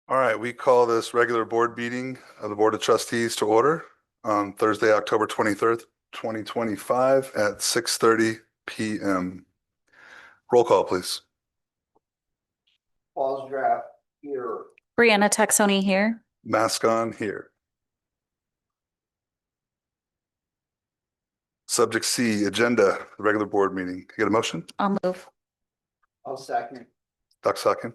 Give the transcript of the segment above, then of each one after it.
All right, we call this regular board meeting of the Board of Trustees to order on Thursday, October 23rd, 2025 at 6:30 PM. Roll call, please. Paul's draft here. Brianna Taxoni here. Mask on here. Subject C, agenda, regular board meeting. Get a motion? I'll move. I'll second. Dr. Sakin,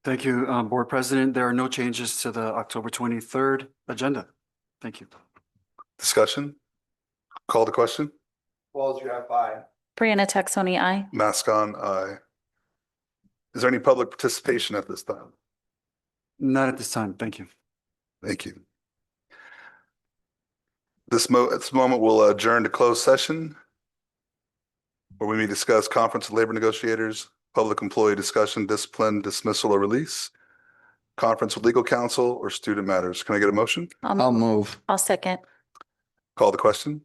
Thank you, Board President. There are no changes to the October 23rd agenda. Thank you. discussion? Call the question? Paul's draft aye. Brianna Taxoni, aye. Mask on, aye. Is there any public participation at this time? Not at this time. Thank you. Thank you. At this moment, we'll adjourn to closed session where we may discuss conference of labor negotiators, public employee discussion, discipline, dismissal, or release, conference with legal counsel, or student matters. Can I get a motion? I'll move. I'll second. Call the question?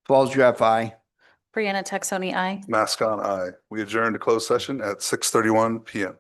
Paul's draft aye. Brianna Taxoni, aye. Mask on, aye. We adjourn to closed session at 6:31 PM.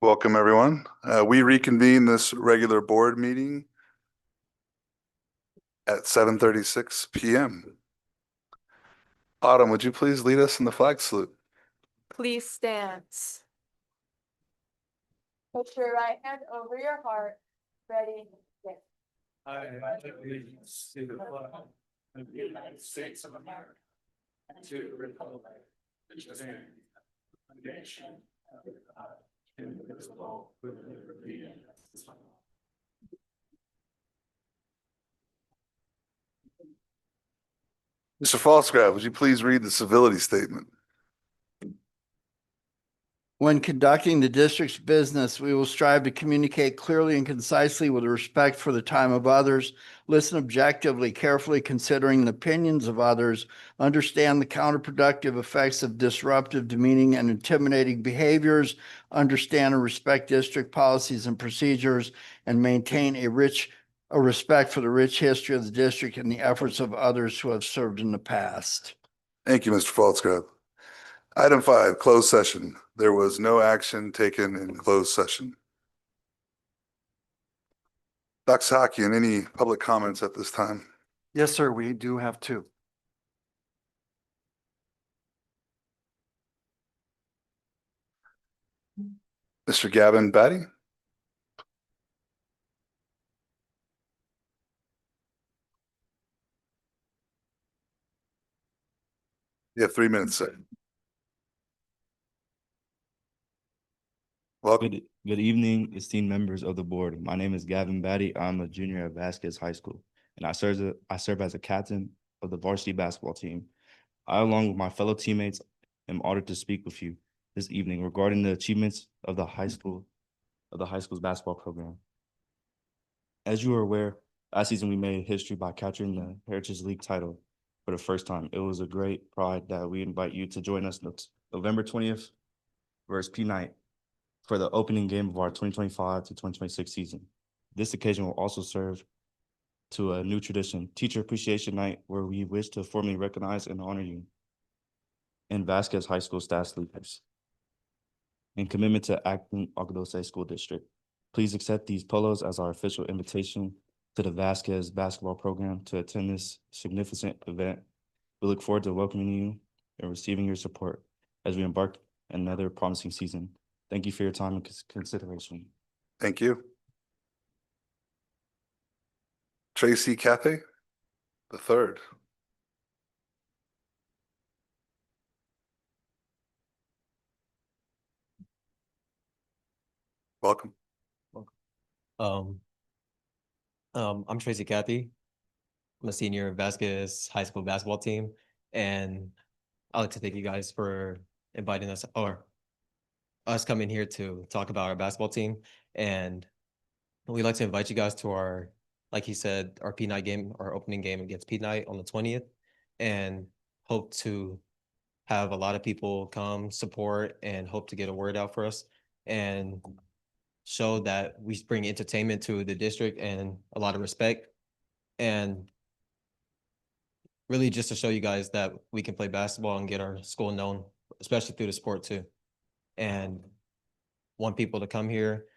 Welcome, everyone. We reconvene this regular board meeting at 7:36 PM. Autumn, would you please lead us in the flag salute? Please stand. Put your right hand over your heart. Ready? Yes. I allegiance to the flag of the United States of America and to the republic which stands one nation under God, indivisible, with liberty and justice for all. Mr. Falsgrave, would you please read the civility statement? When conducting the district's business, we will strive to communicate clearly and concisely with respect for the time of others, listen objectively, carefully considering the opinions of others, understand the counterproductive effects of disruptive, demeaning, and intimidating behaviors, understand and respect district policies and procedures, and maintain a respect for the rich history of the district and the efforts of others who have served in the past. Thank you, Mr. Falsgrave. Item 5, closed session. There was no action taken in closed session. Dr. Sakian, any public comments at this time? Yes, sir, we do have two. Mr. Gavin Batty? You have 3 minutes, sir. Welcome. Good evening, esteemed members of the board. My name is Gavin Batty. I'm a junior at Vasquez High School, and I serve as a captain of the varsity basketball team. I, along with my fellow teammates, am honored to speak with you this evening regarding the achievements of the school's basketball program. As you are aware, last season we made history by capturing the Heritage League title for the first time. It was a great pride that we invite you to join us November 20th versus P Knight for the opening game of our 2025 to 2026 season. This occasion will also serve to a new tradition, Teacher Appreciation Night, where we wish to formally recognize and honor you and Vasquez High School staff leaders in commitment to Acton Agua Dulce School District. Please accept these polos as our official invitation to the Vasquez basketball program to attend this significant event. We look forward to welcoming you and receiving your support as we embark on another promising season. Thank you for your time and consideration. Thank you. Tracy Cathay, the third. Welcome. I'm Tracy Cathy. I'm a senior in Vasquez High School basketball team, and I'd like to thank you guys for inviting us or us coming here to talk about our basketball team. And we'd like to invite you guys to our, like he said, our P Night game, our opening game against P Night on the 20th, and hope to have a lot of people come support and hope to get a word out for us and show that we bring entertainment to the district and a lot of respect, and really just to show you guys that we can play basketball and get our school known, especially through the sport too. And want people to come here,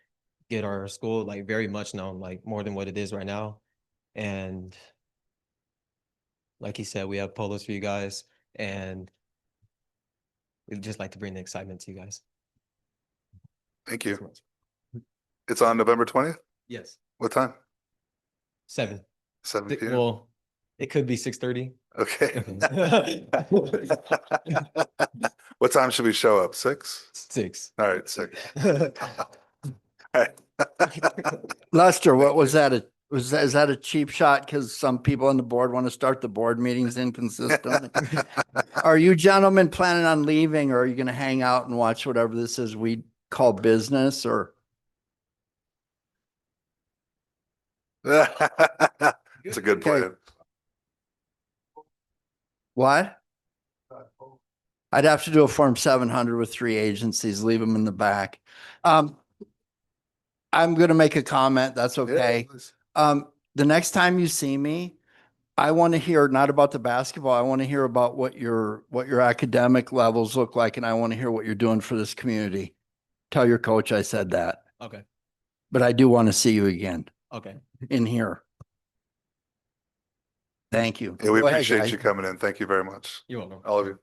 get our school like very much known, like more than what it is right now. And like he said, we have polos for you guys, and we'd just like to bring the excitement to you guys. Thank you. It's on November 20th? Yes. What time? 7. 7 p.m. Well, it could be 6:30. Okay. What time should we show up? 6? 6. All right, 6. All right. Lester, what was that? Is that a cheap shot? Because some people on the board want to start the board meetings inconsistently. Are you gentlemen planning on leaving, or are you going to hang out and watch whatever this is we call business, or? It's a good plan. Okay. What? I'd have to do a Form 700 with 3 agencies, leave them in the back. I'm going to make a comment. That's okay. Yeah, please. The next time you see me, I want to hear not about the basketball. I want to hear about what your academic levels look like, and I want to hear what you're doing for this community. Tell your coach I said that, Okay, but I do want to see you again okay. in here. Thank you. Yeah, we Go ahead, appreciate guy. you coming in. Thank you very much, You're welcome. all of you.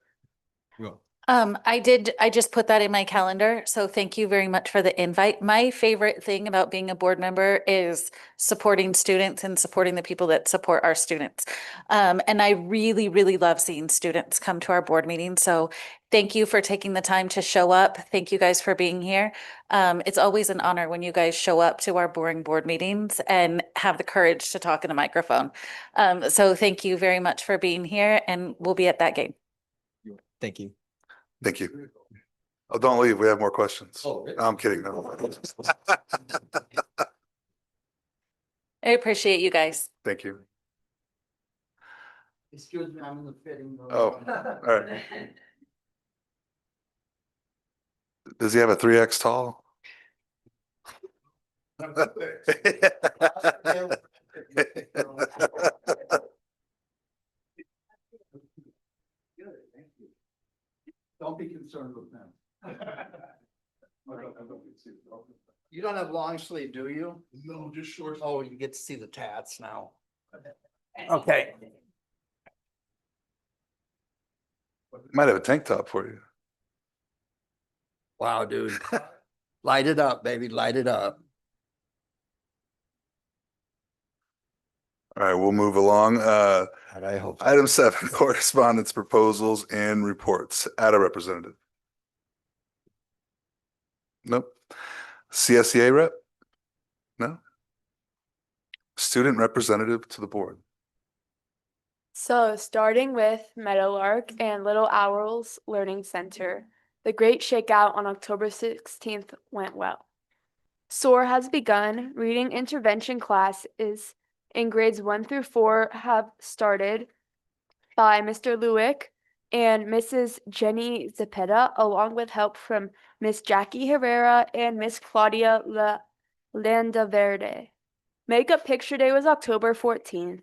You're welcome. I just put that in my calendar, so thank you very much for the invite. My favorite thing about being a board member is supporting students and supporting the people that support our students. And I really, really love seeing students come to our board meetings. So thank you for taking the time to show up. Thank you guys for being here. It's always an honor when you guys show up to our boring board meetings and have the courage to talk in a microphone. So thank you very much for being here, and we'll be at that game. Thank you. Thank you. Oh, don't leave. We have more questions. Oh, really? I'm kidding. No. I appreciate you guys. Thank you. Excuse me, I'm in the fitting room. Oh, all right. Does he have a 3X tall? Don't be concerned with them. You don't have long sleeve, do you? No, just short. Oh, you get to see the tats now. Okay. Might have a tank top for you. Wow, dude. Light it up, baby. Light it up. All right, we'll move along. God, I hope. Item 7, correspondence, proposals, and reports. Add a representative. Nope. CSEA rep? No. Student representative to the board. So starting with Meadowlark and Little Owls Learning Center, the Great Shakeout on October 16th went well. SOAR has begun. Reading intervention classes in grades 1 through 4 have started by Mr. Lewick and Mrs. Jenny Zepeda, along with help from Miss Jackie Herrera and Miss Claudia Landaverde. Makeup Picture Day was October 14th.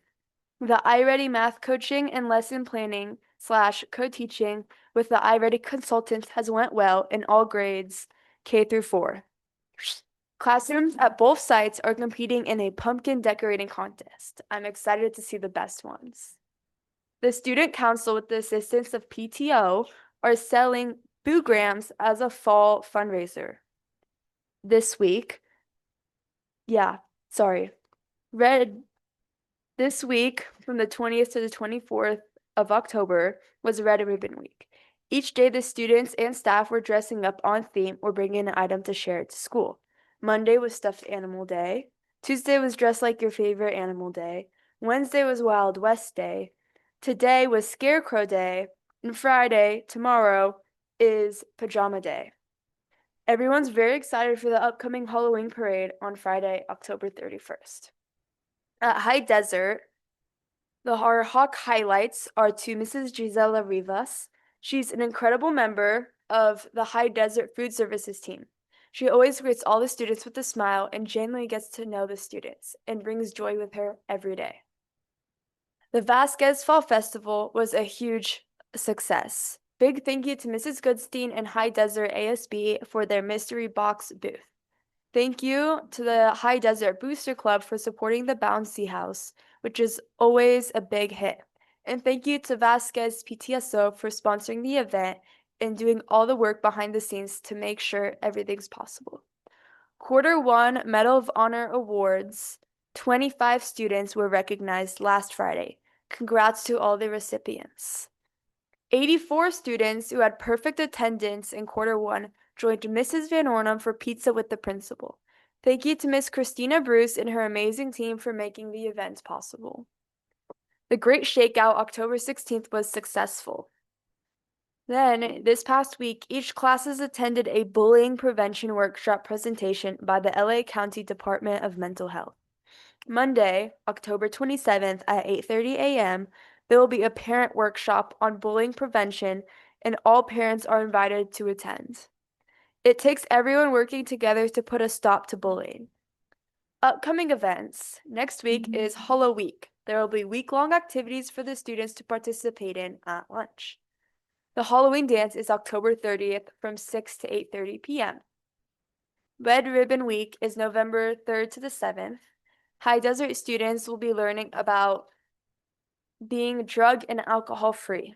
The iReady math coaching and lesson planning / co-teaching with the iReady consultants has went well in all grades K through 4. Classrooms at both sites are competing in a pumpkin decorating contest. I'm excited to see the best ones. The Student Council, with the assistance of PTO, are selling boograms as a fall fundraiser. This week, this week, from the 20th to the 24th of October, was Red Ribbon Week. Each day, the students and staff were dressing up on theme or bringing an item to share to school. Monday was Stuffed Animal Day. Tuesday was Dress Like Your Favorite Animal Day. Wednesday was Wild West Day. Today was Scarecrow Day. And Friday, tomorrow, is Pajama Day. Everyone's very excited for the upcoming Halloween parade on Friday, October 31st. At High Desert, our Hawk highlights are to Mrs. Gisela Rivas. She's an incredible member of the High Desert Food Services team. She always greets all the students with a smile and genuinely gets to know the students and brings joy with her every day. The Vasquez Fall Festival was a huge success. Big thank you to Mrs. Goodstein and High Desert ASB for their mystery box booth. Thank you to the High Desert Booster Club for supporting the Bouncy House, which is always a big hit. And thank you to Vasquez PTSO for sponsoring the event and doing all the work behind the scenes to make sure everything's possible. Quarter 1 Medal of Honor Awards, 25 students were recognized last Friday. Congrats to all the recipients. 84 students who had perfect attendance in quarter 1 joined Mrs. Van Ornum for pizza with the principal. Thank you to Miss Christina Bruce and her amazing team for making the event possible. The Great Shakeout October 16th was successful. Then, this past week, each class has attended a bullying prevention workshop presentation by the LA County Department of Mental Health. Monday, October 27th at 8:30 a.m., there will be a parent workshop on bullying prevention, and all parents are invited to attend. It takes everyone working together to put a stop to bullying. Upcoming events. Next week is Halloween, There will be week-long activities for the students to participate in at lunch. The Halloween dance is October 30th from 6 to 8:30 p.m. Red Ribbon Week is November 3rd to the 7th. High Desert students will be learning about being drug and alcohol free.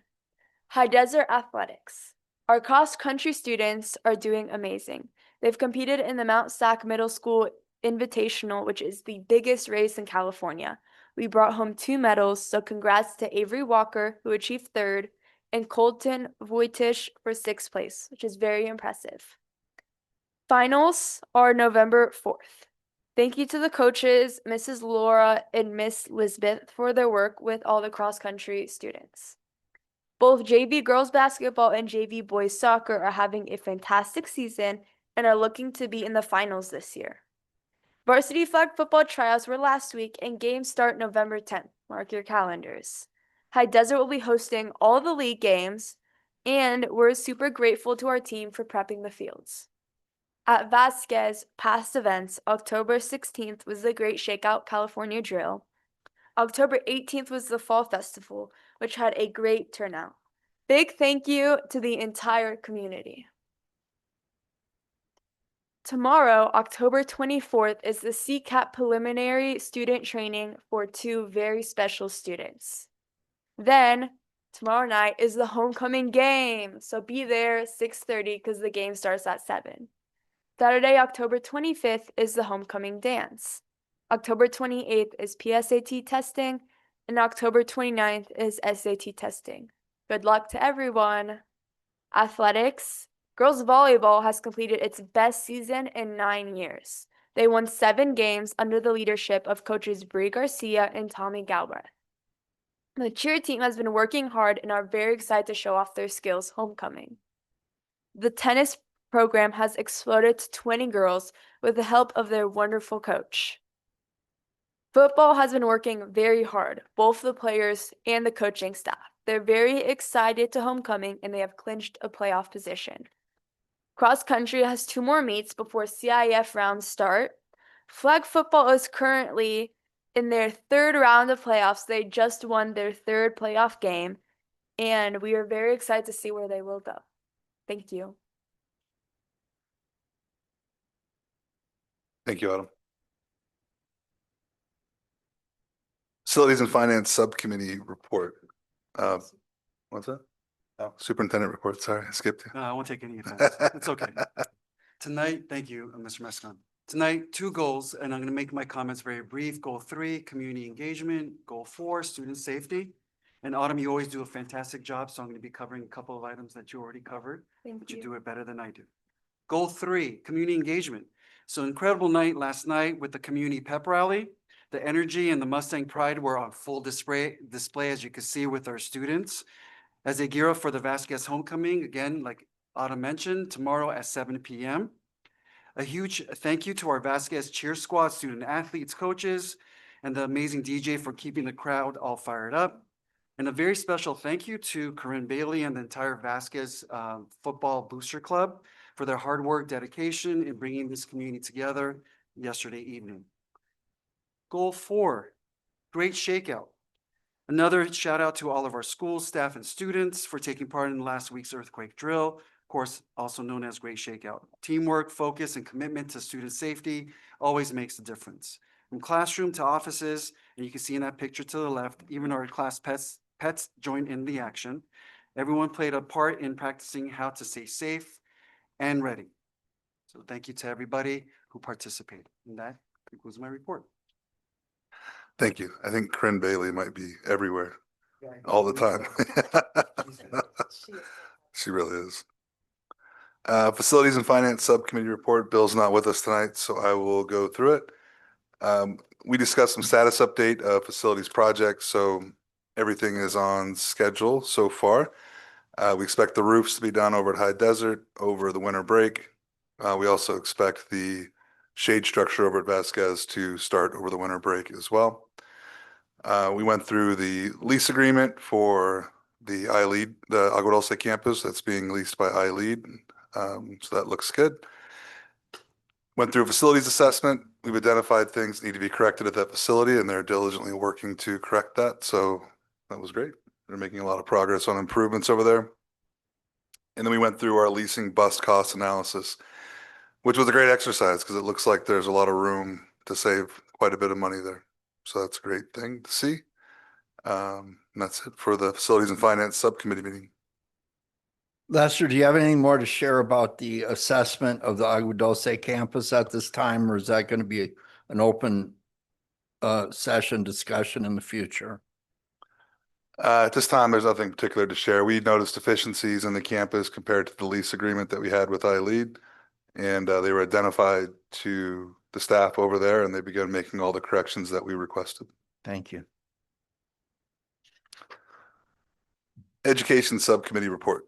High Desert Athletics. Our cross-country students are doing amazing. They've competed in the Mount Sac Middle School Invitational, which is the biggest race in California. We brought home 2 medals, so congrats to Avery Walker, who achieved 3rd, and Colton Wojtish for 6th place, which is very impressive. Finals are November 4th. Thank you to the coaches, Mrs. Laura and Miss Lisbeth, for their work with all the cross-country students. Both JV girls basketball and JV boys soccer are having a fantastic season and are looking to be in the finals this year. Varsity flag football tryouts were last week and games start November 10th. Mark your calendars. High Desert will be hosting all the league games, and we're super grateful to our team for prepping the fields. At Vasquez, past events, October 16th was the Great Shakeout California Drill. October 18th was the Fall Festival, which had a great turnout. Big thank you to the entire community. Tomorrow, October 24th, is the CCAP preliminary student training for 2 very special students. Then, tomorrow night is the homecoming game, so be there 6:30 because the game starts at 7. Saturday, October 25th, is the homecoming dance. October 28th is PSAT testing, and October 29th is SAT testing. Good luck to everyone. Athletics. Girls volleyball has completed its best season in 9 years. They won 7 games under the leadership of coaches Brie Garcia and Tommy Galbraith. The cheer team has been working hard and are very excited to show off their skills homecoming. The tennis program has exploded to 20 girls with the help of their wonderful coach. Football has been working very hard, both the players and the coaching staff. They're very excited to homecoming and they have clinched a playoff position. Cross country has 2 more meets before CIF rounds start. Flag football is currently in their 3rd round of playoffs. They just won their 3rd playoff game, and we are very excited to see where they will go. Thank you. Thank you, Autumn. Facilities and Finance Subcommittee report. What's that? Oh, Superintendent report. Sorry, I skipped you. No, I won't take any offense. It's okay. Tonight, thank you, Mr. Mescon. Tonight, 2 goals, and I'm going to make my comments very brief. Goal 3, community engagement. Goal 4, student safety. And Autumn, you always do a fantastic job, so I'm going to be covering a couple of items that you already covered, but you do it better than I do. Goal 3, community engagement. So incredible night last night with the community pep rally. The energy and the Mustang pride were on full display, as you can see with our students. As they gear up for the Vasquez homecoming, again, like Autumn mentioned, tomorrow at 7 p.m. A huge thank you to our Vasquez cheer squad, student athletes, coaches, and the amazing DJ for keeping the crowd all fired up. And a very special thank you to Corinne Bailey and the entire Vasquez Football Booster Club for their hard work, dedication in bringing this community together yesterday evening. Goal 4, great shakeout. Another shout out to all of our schools, staff, and students for taking part in last week's earthquake drill, of course, also known as Great Shakeout. Teamwork, focus, and commitment to student safety always makes a difference. From classroom to offices, and you can see in that picture to the left, even our class pets joined in the action. Everyone played a part in practicing how to stay safe and ready. So thank you to everybody who participated. And that concludes my report. Thank you. I think Corinne Bailey might be everywhere all the time. She really is. Facilities and Finance Subcommittee report. Bill's not with us tonight, so I will go through it. We discussed some status update of facilities projects, so everything is on schedule so far. We expect the roofs to be done over at High Desert over the winter break. We also expect the shade structure over at Vasquez to start over the winter break as well. We went through the lease agreement for the iLead, the Agua Dulce campus that's being leased by iLead. So that looks good. Went through facilities assessment we've identified things that need to be corrected at that facility, and they're diligently working to correct that. So that was great. They're making a lot of progress on improvements over there. And then we went through our leasing bus cost analysis, which was a great exercise because it looks like there's a lot of room to save quite a bit of money there. So that's a great thing to see. And that's it for the Facilities and Finance Subcommittee meeting. Lester, do you have anything more to share about the assessment of the Agua Dulce campus at this time, or is that going to be an open session discussion in the future? At this time, there's nothing particular to share. We noticed deficiencies in the campus compared to the lease agreement that we had with iLead. And they were identified to the staff over there, and they began making all the corrections that we requested. Thank you. Education Subcommittee report.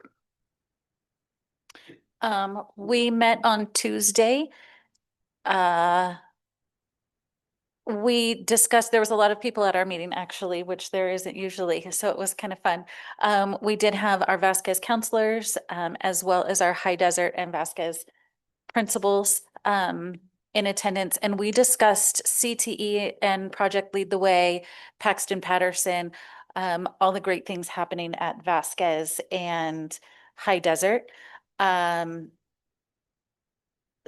We met on Tuesday. We discussed, there was a lot of people at our meeting actually, which there isn't usually, so it was kind of fun. We did have our Vasquez counselors, as well as our High Desert and Vasquez principals, in attendance, and we discussed CTE and Project Lead the Way, Paxton Patterson, all the great things happening at Vasquez and High Desert.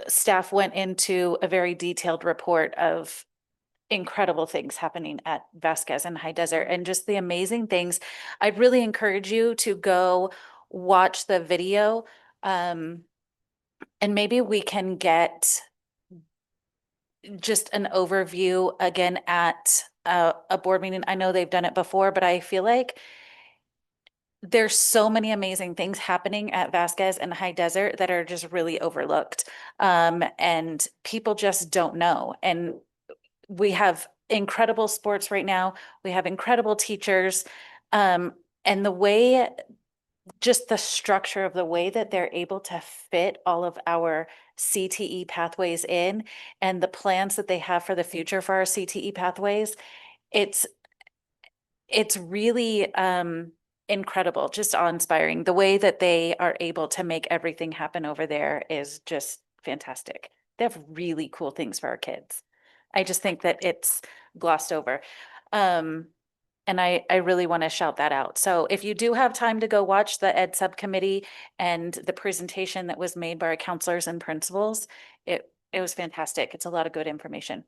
Staff went into a very detailed report of incredible things happening at Vasquez and High Desert and just the amazing things. I'd really encourage you to go watch the video. And maybe we can get just an overview again at a board meeting. I know they've done it before, but I feel like there's so many amazing things happening at Vasquez and High Desert that are just really overlooked. And people just don't know. And we have incredible sports right now. We have incredible teachers. And the way, just the structure of the way that they're able to fit all of our CTE pathways in and the plans that they have for the future for our CTE pathways, it's really incredible, just awe-inspiring. The way that they are able to make everything happen over there is just fantastic. They have really cool things for our kids. I just think that it's glossed over. And I really want to shout that out. So if you do have time to go watch the Ed Subcommittee and the presentation that was made by our counselors and principals, it was fantastic. It's a lot of good information.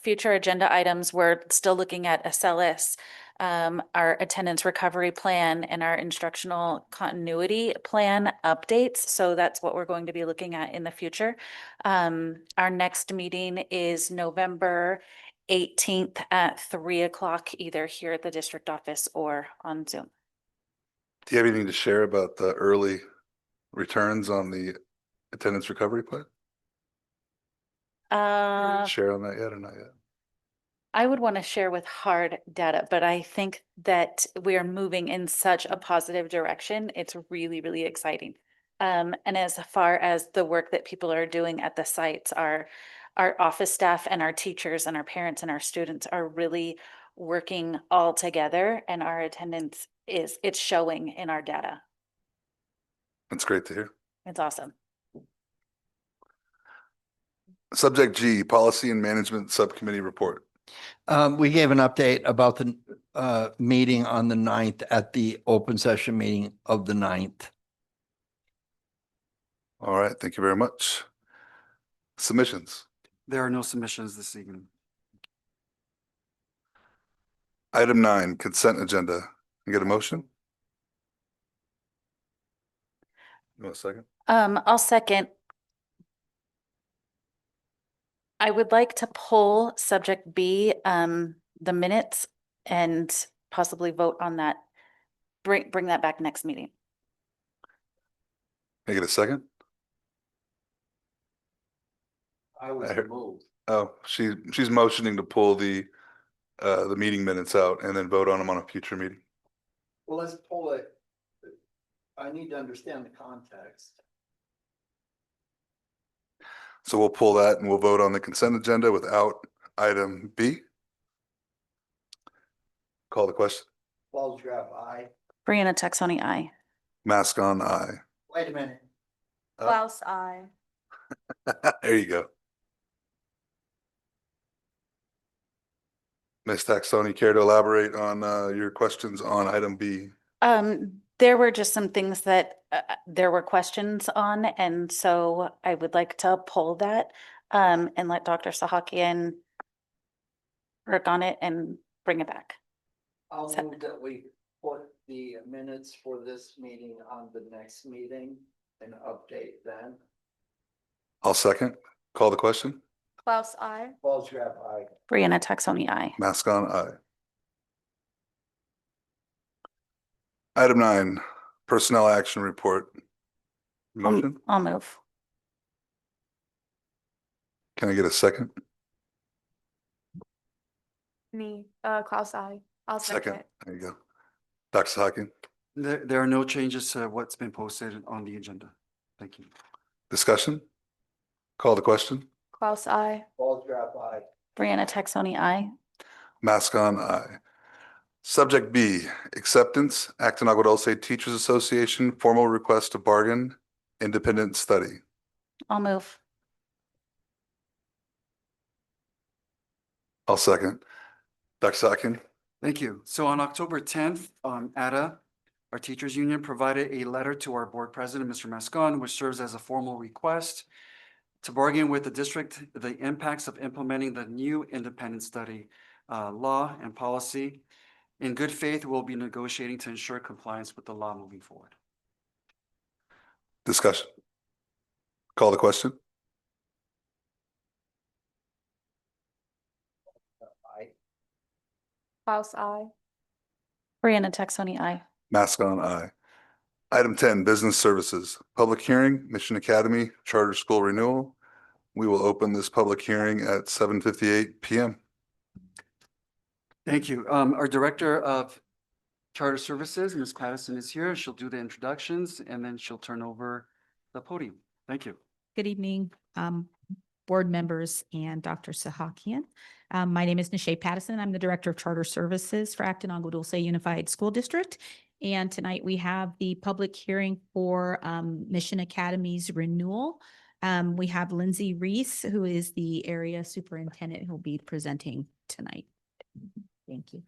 Future agenda items, we're still looking at SLS, our attendance recovery plan and our instructional continuity plan updates. So that's what we're going to be looking at in the future. Our next meeting is November 18th at 3 o'clock, either here at the district office or on Zoom. Do you have anything to share about the early returns on the attendance recovery plan? Share on that yet or not yet? I would want to share with hard data, but I think that we are moving in such a positive direction. It's really, really exciting. And as far as the work that people are doing at the sites, our office staff and our teachers and our parents and our students are really working all together, and our attendance it's showing in our data. That's great to hear. It's awesome. Subject G, Policy and Management Subcommittee report. We gave an update about the meeting on the 9th at the open session meeting of the 9th. All right, thank you very much. Submissions. There are no submissions this evening. Item 9, consent agenda. You get a motion? You want a second? I'll second. I would like to pull subject B, the minutes, and possibly vote on that. Bring that back next meeting. Can I get a second? I was heard- moved. Oh, she's motioning to pull the meeting minutes out and then vote on them on a future meeting. Well, let's pull it. I need to understand the context. So we'll pull that and we'll vote on the consent agenda without item B. Call the question. Walls grab aye. Brianna Texoni, aye. Mask on, aye. Wait a minute. Klaus, I. There you go. Ms. Taxoni, care to elaborate on your questions on item B? There were just some things that there were questions on, and so I would like to pull that and let Dr. Sahakian work on it and bring it back. I'll So- move that we put the minutes for this meeting on the next meeting and update then. I'll second. Call the question. Klaus, I. Paul Scrap, aye. Brianna Taxoni, aye. Mask on, aye. Item 9, personnel action report. Motion? I'll move. Can I get a second? Me, Klaus, I. I'll second it. There you go. Dr. Sahakian, There are no changes to what's been posted on the agenda. Thank you. discussion? Call the question. Klaus, I. Paul Scrap, aye. Brianna Taxoni, aye. Mask on, aye. Subject B, acceptance, Acton Agua Dulce Teachers Association, formal request to bargain, independent study. I'll move. I'll second. Dr. Sahakian, Thank you. So on October 10th, ADA, our teachers union, provided a letter to our board president, Mr. Mascon, which serves as a formal request to bargain with the district the impacts of implementing the new independent study law and policy. In good faith, we'll be negotiating to ensure compliance with the law moving forward. discussion. Call the question. Aye. Klaus, I. Brianna Taxoni, aye. Mask on, aye. Item 10, business services, public hearing, Mission Academy Charter School Renewal. We will open this public hearing at 7:58 PM. Thank you. Our Director of Charter Services, Ms. Patterson, is here. She'll do the introductions and then she'll turn over the podium. Thank you. Good evening, board members and Dr. Sahakian. My name is Nishay Pattison. I'm the Director of Charter Services for Acton Agua Dulce Unified School District. And tonight we have the public hearing for Mission Academy's renewal. We have Lindsay Reese, who is the area superintendent, who will be presenting tonight. Thank you.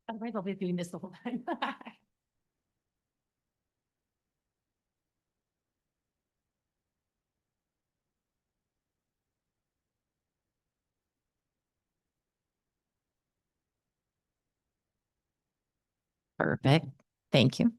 Otherwise, I'll be doing this the whole time. Perfect. Thank you.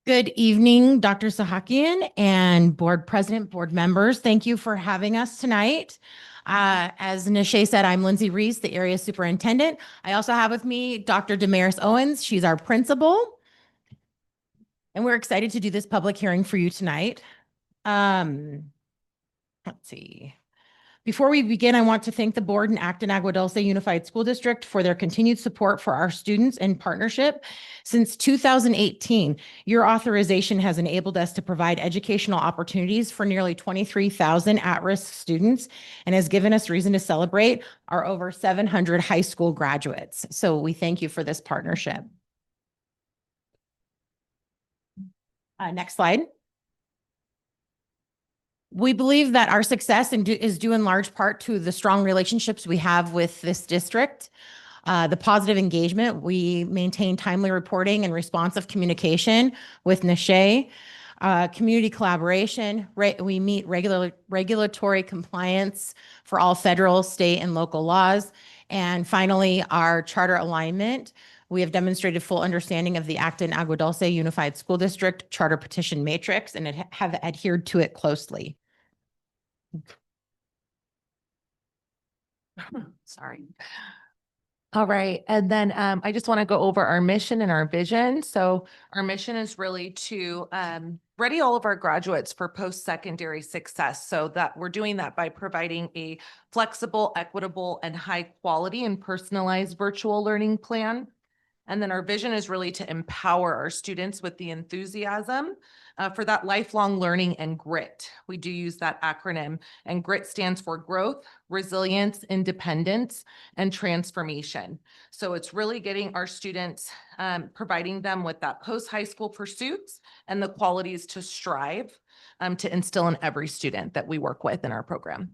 Good evening, Dr. Sahakian and board president, board members. Thank you for having us tonight. As Nishay said, I'm Lindsay Reese, the area superintendent. I also have with me Dr. Damaris Owens. She's our principal. And we're excited to do this public hearing for you tonight. Let's see. Before we begin, I want to thank the board and Acton Agua Dulce Unified School District for their continued support for our students and partnership. Since 2018, your authorization has enabled us to provide educational opportunities for nearly 23,000 at-risk students and has given us reason to celebrate our over 700 high school graduates. So we thank you for this partnership. Next slide. We believe that our success is due in large part to the strong relationships we have with this district, the positive engagement. We maintain timely reporting and responsive communication with Nishay, community collaboration. We meet regulatory compliance for all federal, state, and local laws. And finally, our charter alignment. We have demonstrated full understanding of the Acton Agua Dulce Unified School District Charter Petition Matrix and have adhered to it closely. Sorry. All right. And then I just want to go over our mission and our vision. So our mission is really to ready all of our graduates for post-secondary success. So that we're doing that by providing a flexible, equitable, and high quality and personalized virtual learning plan. And then our vision is really to empower our students with the enthusiasm for that lifelong learning and grit. We do use that acronym, and grit stands for growth, resilience, independence, and transformation. So it's really getting our students, providing them with that post-high school pursuits and the qualities to strive to instill in every student that we work with in our program.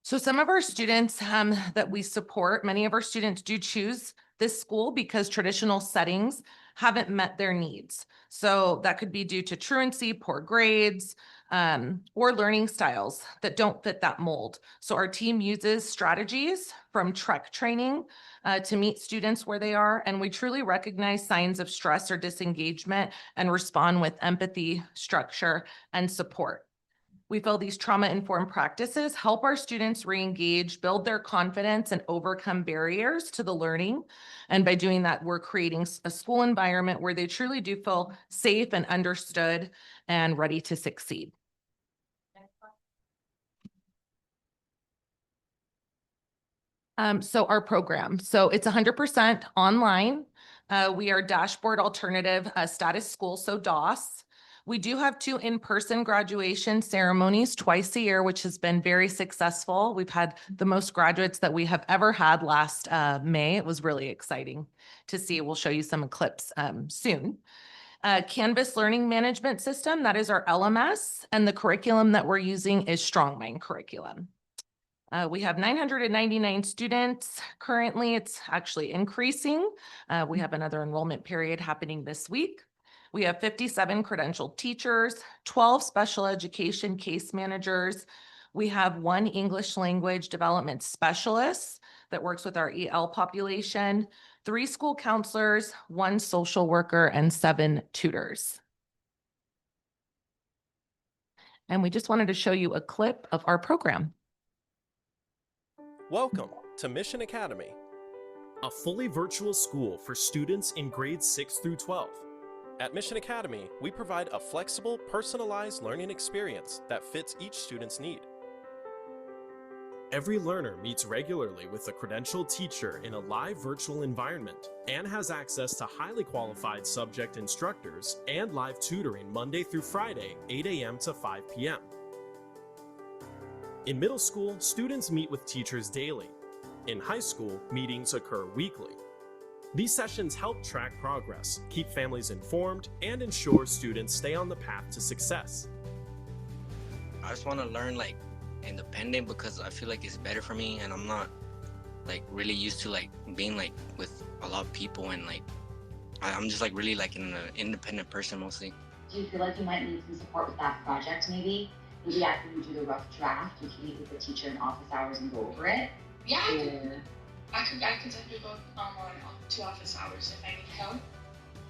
So some of our students that we support, many of our students do choose this school because traditional settings haven't met their needs. So that could be due to truancy, poor grades, or learning styles that don't fit that mold. So our team uses strategies from TREC training to meet students where they are. And we truly recognize signs of stress or disengagement and respond with empathy, structure, and support. We feel these trauma-informed practices help our students re-engage, build their confidence, and overcome barriers to the learning. And by doing that, we're creating a school environment where they truly do feel safe and understood and ready to succeed. So our program, so it's 100% online. We are Dashboard Alternative Status School, so DOS. We do have 2 in-person graduation ceremonies twice a year, which has been very successful. We've had the most graduates that we have ever had last May. It was really exciting to see. We'll show you some clips soon. Canvas Learning Management System, that is our LMS, and the curriculum that we're using is StrongMind curriculum. We have 999 students. Currently, it's actually increasing. We have another enrollment period happening this week. We have 57 credentialed teachers, 12 special education case managers. We have 1 English language development specialist that works with our EL population, 3 school counselors, 1 social worker, and 7 tutors. And we just wanted to show you a clip of our program. Welcome to Mission Academy, a fully virtual school for students in grades 6 through 12. At Mission Academy, we provide a flexible, personalized learning experience that fits each student's need. Every learner meets regularly with a credentialed teacher in a live virtual environment and has access to highly qualified subject instructors and live tutoring Monday through Friday, 8 a.m. to 5 p.m. In middle school, students meet with teachers daily. In high school, meetings occur weekly. These sessions help track progress, keep families informed, and ensure students stay on the path to success. I just want to learn like independent because I feel like it's better for me, and I'm not like really used to like being like with a lot of people, and like I'm just like really like an independent person mostly. Do you feel like you might need some support with that project maybe? Maybe after you do the rough draft, you can meet with the teacher in office hours and go over it? Yeah, I could definitely go online to office hours if I need help.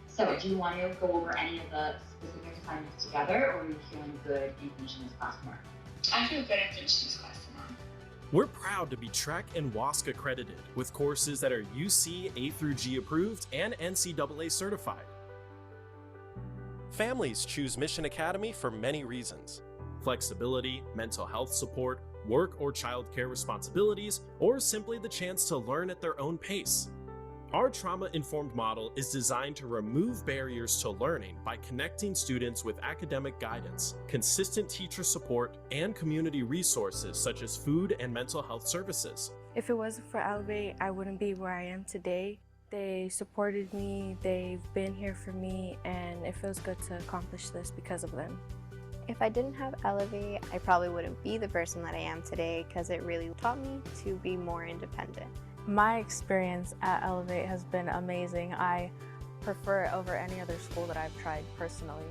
So do you want to go over any of the specific assignments together, or are you feeling good in finishing this class tomorrow? I feel good in finishing this class tomorrow. We're proud to be TREC and WASC accredited with courses that are UC A through G approved and NCAA certified. Families choose Mission Academy for many reasons: flexibility, mental health support, work or childcare responsibilities, or simply the chance to learn at their own pace. Our trauma-informed model is designed to remove barriers to learning by connecting students with academic guidance, consistent teacher support, and community resources such as food and mental health services. If it wasn't for Elevate, I wouldn't be where I am today. They supported me, they've been here for me, and it feels good to accomplish this because of them. If I didn't have Elevate, I probably wouldn't be the person that I am today because it really taught me to be more independent. My experience at Elevate has been amazing. I prefer it over any other school that I've tried personally.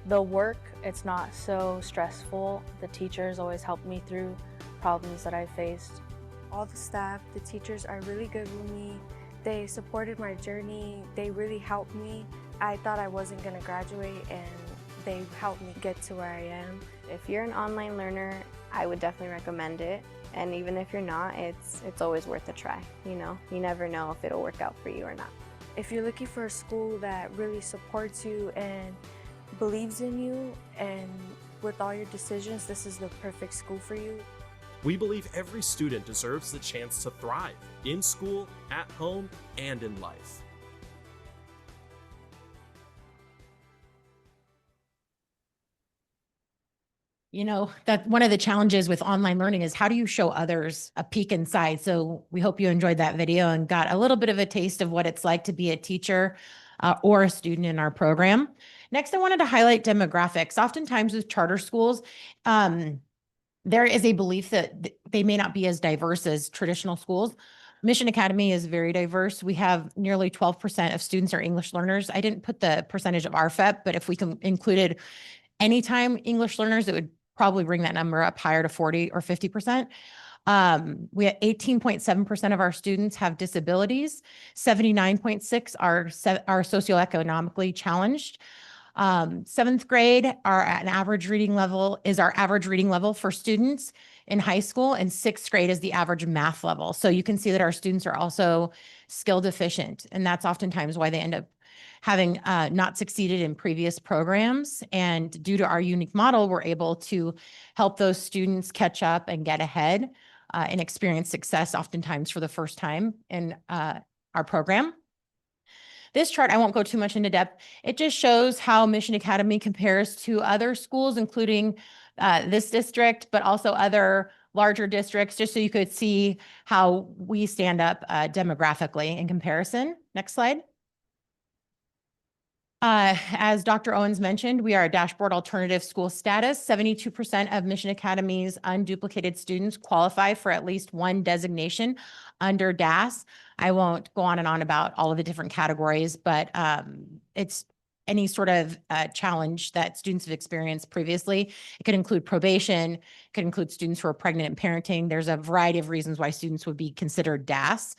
The work, it's not so stressful. The teachers always help me through problems that I faced. All the staff, the teachers are really good with me. They supported my journey. They really helped me. I thought I wasn't going to graduate, and they helped me get to where I am. If you're an online learner, I would definitely recommend it. And even if you're not, it's always worth a try. You know, you never know if it'll work out for you or not. If you're looking for a school that really supports you and believes in you, and with all your decisions, this is the perfect school for you. We believe every student deserves the chance to thrive in school, at home, and in life. You know, that one of the challenges with online learning is how do you show others a peek inside? So we hope you enjoyed that video and got a little bit of a taste of what it's like to be a teacher or a student in our program. Next, I wanted to highlight demographics. Oftentimes with charter schools, there is a belief that they may not be as diverse as traditional schools. Mission Academy is very diverse. We have nearly 12% of students are English learners. I didn't put the percentage of RFEP, but if we included anytime English learners, it would probably bring that number up higher to 40 or 50%. We have 18.7% of our students have disabilities. 79.6 are socioeconomically challenged. Seventh grade are at an average reading level is our average reading level for students in high school, and sixth grade is the average math level. So you can see that our students are also skill deficient, and that's oftentimes why they end up having not succeeded in previous programs. And due to our unique model, we're able to help those students catch up and get ahead and experience success oftentimes for the first time in our program. This chart, I won't go too much into depth. It just shows how Mission Academy compares to other schools, including this district, but also other larger districts, just so you could see how we stand up demographically in comparison. Next slide. As Dr. Owens mentioned, we are a dashboard alternative school status. 72% of Mission Academy's unduplicated students qualify for at least one designation under DAS. I won't go on and on about all of the different categories, but it's any sort of challenge that students have experienced previously. It could include probation, it could include students who are pregnant and parenting. There's a variety of reasons why students would be considered DAS.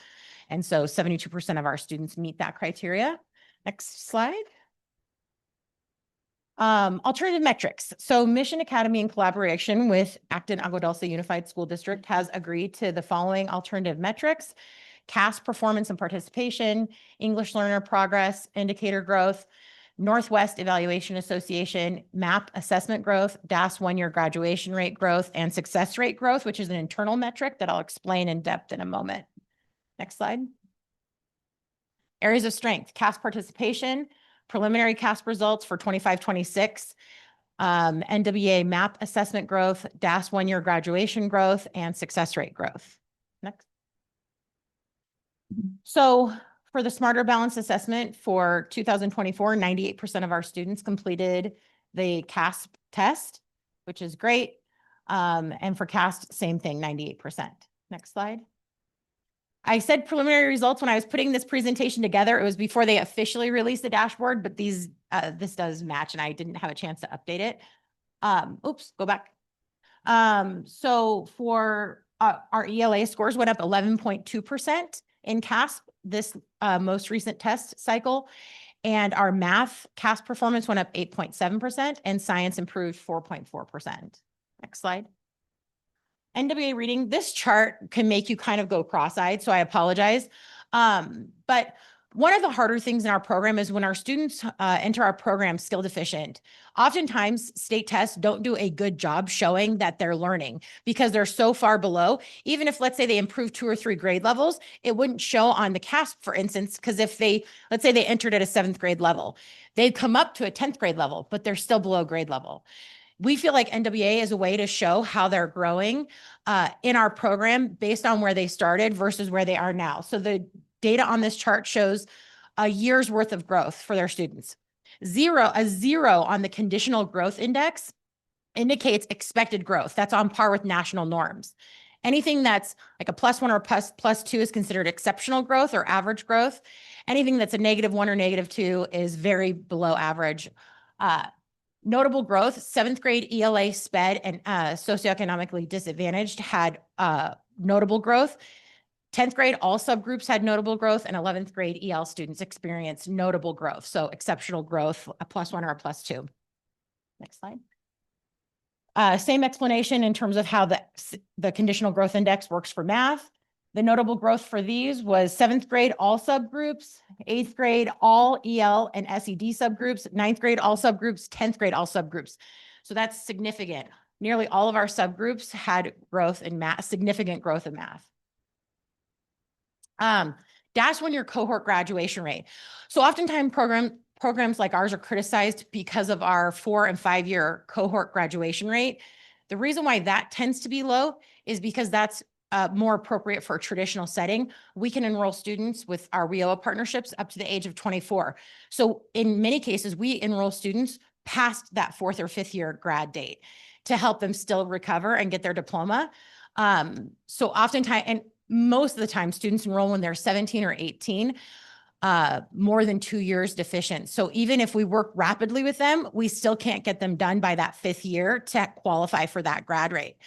And so 72% of our students meet that criteria. Next slide. Alternative metrics. So Mission Academy, in collaboration with Acton Agua Dulce Unified School District, has agreed to the following alternative metrics: CAS performance and participation, English learner progress, indicator growth, Northwest Evaluation Association, MAP assessment growth, DAS one-year graduation rate growth, and success rate growth, which is an internal metric that I'll explain in depth in a moment. Next slide. Areas of strength: CAS participation, preliminary CASP results for 25-26, NWA MAP assessment growth, DAS one-year graduation growth, and success rate growth. Next. So for the Smarter Balance assessment for 2024, 98% of our students completed the CASP test, which is great. And for CAST, same thing, 98%. Next slide. I said preliminary results when I was putting this presentation together. It was before they officially released the dashboard, but this does match, and I didn't have a chance to update it. Oops, go back. So for our ELA scores went up 11.2% in CASP this most recent test cycle, and our math CASP performance went up 8.7%, and science improved 4.4%. Next slide. NWA reading, this chart can make you kind of go cross-eyed, so I apologize. But one of the harder things in our program is when our students enter our program skill deficient. Oftentimes, state tests don't do a good job showing that they're learning because they're so far below. Even if, let's say, they improve 2 or 3 grade levels, it wouldn't show on the CASP, for instance, because if let's say they entered at a 7th grade level, they'd come up to a 10th grade level, but they're still below grade level. We feel like NWA is a way to show how they're growing in our program based on where they started versus where they are now. So the data on this chart shows a year's worth of growth for their students. A zero on the conditional growth index indicates expected growth. That's on par with national norms. Anything that's like a +1 or +2 is considered exceptional growth or average growth. Anything that's a -1 or -2 is very below average. Notable growth: 7th grade ELA SPED and socioeconomically disadvantaged had notable growth. 10th grade, all subgroups had notable growth, and 11th grade EL students experienced notable growth. So exceptional growth, a +1 or a +2. Next slide. Same explanation in terms of how the conditional growth index works for math. The notable growth for these was 7th grade, all subgroups, 8th grade, all EL and SED subgroups, 9th grade, all subgroups, 10th grade, all subgroups. So that's significant. Nearly all of our subgroups had growth in math, significant growth in math. DAS one-year cohort graduation rate. So oftentimes programs like ours are criticized because of our 4- and 5-year cohort graduation rate. The reason why that tends to be low is because that's more appropriate for a traditional setting. We can enroll students with our WIOA partnerships up to the age of 24. So in many cases, we enroll students past that 4th or 5th year grad date to help them still recover and get their diploma. So oftentimes, and most of the time, students enroll when they're 17 or 18, more than 2 years deficient. So even if we work rapidly with them, we still can't get them done by that 5th year to qualify for that grad rate.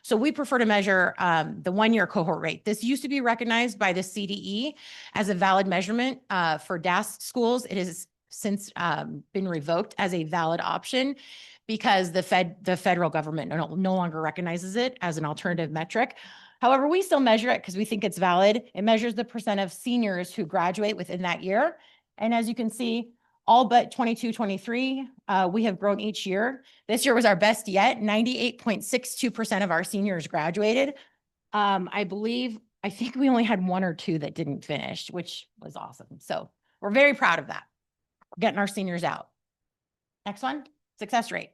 So we prefer to measure the 1-year cohort rate. This used to be recognized by the CDE as a valid measurement for DAS schools. It has since been revoked as a valid option because the federal government no longer recognizes it as an alternative metric. However, we still measure it because we think it's valid. It measures the percent of seniors who graduate within that year. And as you can see, all but 22, 23, we have grown each year. This year was our best yet. 98.62% of our seniors graduated. I think we only had 1 or 2 that didn't finish, which was awesome. So we're very proud of that. We're getting our seniors out. Next one, success rate.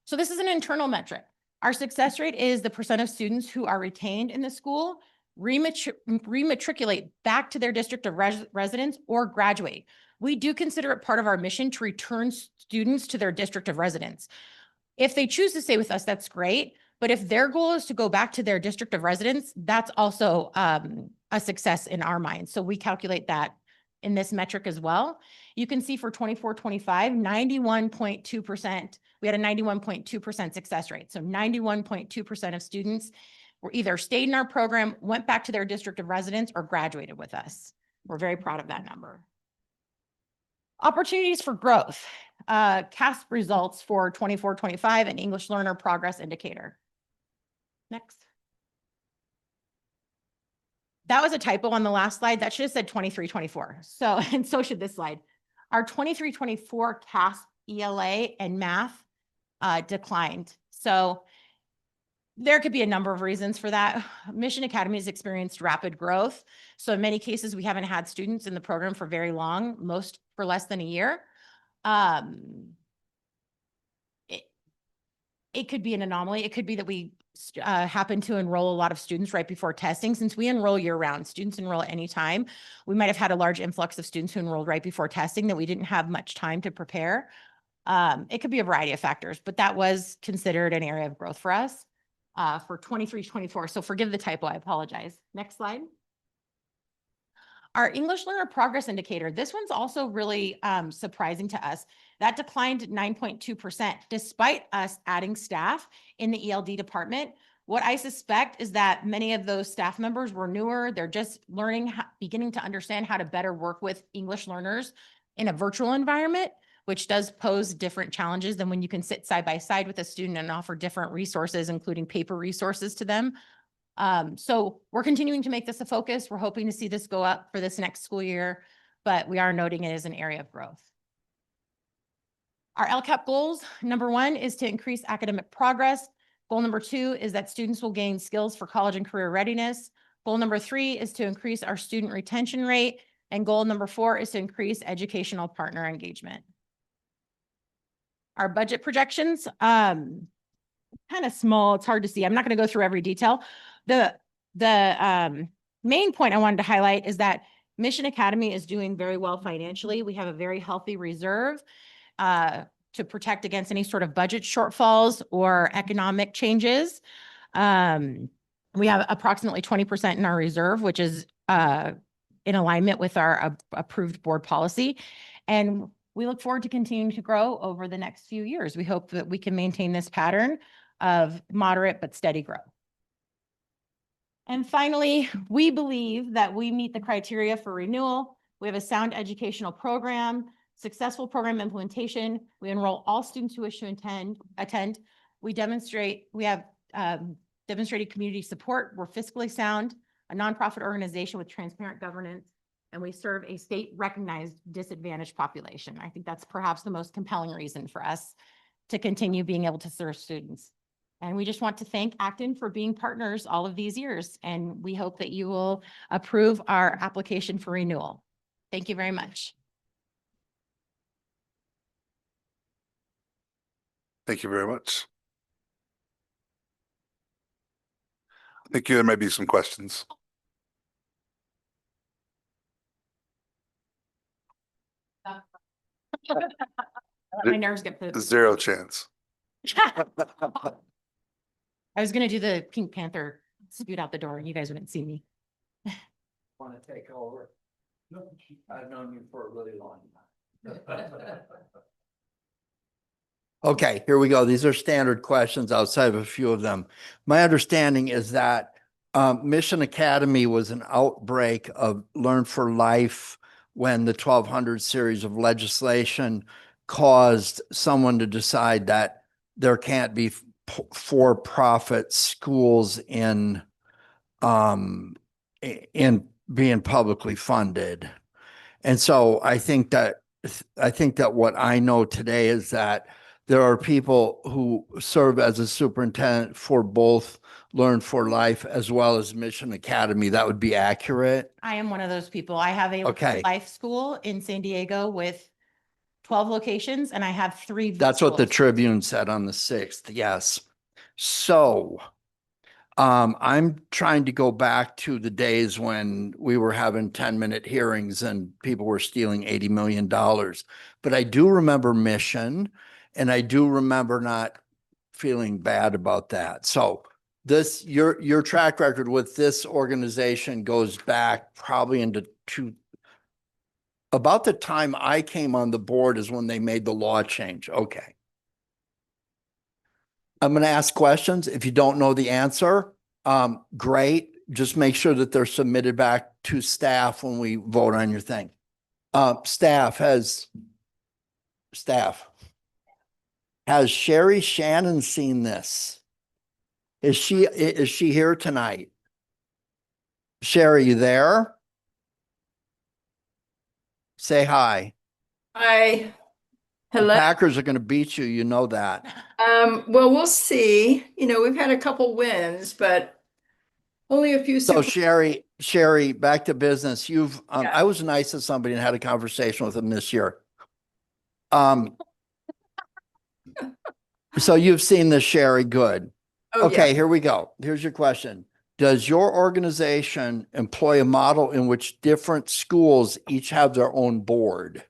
So this is an internal metric. Our success rate is the percent of students who are retained in the school, rematriculate back to their district of residence, or graduate. We do consider it part of our mission to return students to their district of residence. If they choose to stay with us, that's great. But if their goal is to go back to their district of residence, that's also a success in our minds. So we calculate that in this metric as well. You can see for 24-25, 91.2%, we had a 91.2% success rate. So 91.2% of students were either stayed in our program, went back to their district of residence, or graduated with us. We're very proud of that number. Opportunities for growth. CASP results for 24-25 and English Learner Progress Indicator. Next. That was a typo on the last slide. That should have said 23-24. So, and so should this slide. Our 23-24 CASP, ELA, and math declined. So there could be a number of reasons for that. Mission Academy has experienced rapid growth. So in many cases, we haven't had students in the program for very long, most for less than a year. It could be an anomaly. It could be that we happen to enroll a lot of students right before testing. Since we enroll year round, students enroll at any time. We might have had a large influx of students who enrolled right before testing that we didn't have much time to prepare. It could be a variety of factors, but that was considered an area of growth for us for 23-24. So forgive the typo, I apologize. Next slide. Our English Learner Progress Indicator, this one's also really surprising to us. That declined 9.2% despite us adding staff in the ELD department. What I suspect is that many of those staff members were newer. They're just learning, beginning to understand how to better work with English learners in a virtual environment, which does pose different challenges than when you can sit side by side with a student and offer different resources, including paper resources to them. So we're continuing to make this a focus. We're hoping to see this go up for this next school year, but we are noting it as an area of growth. Our LCAP goals, number 1 is to increase academic progress. Goal number 2 is that students will gain skills for college and career readiness. Goal number 3 is to increase our student retention rate. And goal number 4 is to increase educational partner engagement. Our budget projections, kind of small, it's hard to see. I'm not going to go through every detail. The main point I wanted to highlight is that Mission Academy is doing very well financially. We have a very healthy reserve to protect against any sort of budget shortfalls or economic changes. We have approximately 20% in our reserve, which is in alignment with our approved board policy. And we look forward to continuing to grow over the next few years. We hope that we can maintain this pattern of moderate but steady growth. And finally, we believe that we meet the criteria for renewal. We have a sound educational program, successful program implementation. We enroll all students who wish to attend. We have demonstrated community support. We're fiscally sound, a nonprofit organization with transparent governance, and we serve a state-recognized disadvantaged population. I think that's perhaps the most compelling reason for us to continue being able to serve students. And we just want to thank Acton for being partners all of these years, and we hope that you will approve our application for renewal. Thank you very much. Thank you very much. Thank you. There may be some questions. My nerves get put. Zero chance. I was gonna do the Pink Panther scoot out the door. You guys wouldn't see me. Want to take over? I've known you for a really long time. Okay, here we go. These are standard questions outside of a few of them. My understanding is that Mission Academy was an outbreak of Learn for Life when the 1200 series of legislation caused someone to decide that there can't be for-profit schools in being publicly funded. And so I think that what I know today is that there are people who serve as a superintendent for both Learn for Life as well as Mission Academy. That would be accurate. I am one of those people. I have a Okay. life school in San Diego with 12 locations, and I have 3. That's what the virtual. Tribune said on the 6th. Yes. So I'm trying to go back to the days when we were having 10-minute hearings and people were stealing $80 million. But I do remember Mission, and I do remember not feeling bad about that. So this, your track record with this organization goes back probably into about the time I came on the board is when they made the law change. Okay. I'm going to ask questions. If you don't know the answer, great. Just make sure that they're submitted back to staff when we vote on your thing. Staff, has Sherry Shannon seen this? Is she here tonight? Sherry, you there? Say hi. Hi. The Hello. Packers are going to beat you. You know that. Well, we'll see. You know, we've had a couple wins, but only a few. So Sherry, back to business. I was nice to somebody and had a conversation with them this year. So you've seen this, Sherry. Good. Oh, Okay, yeah. here we go. Here's your question. Does your organization employ a model in which different schools each have their own board?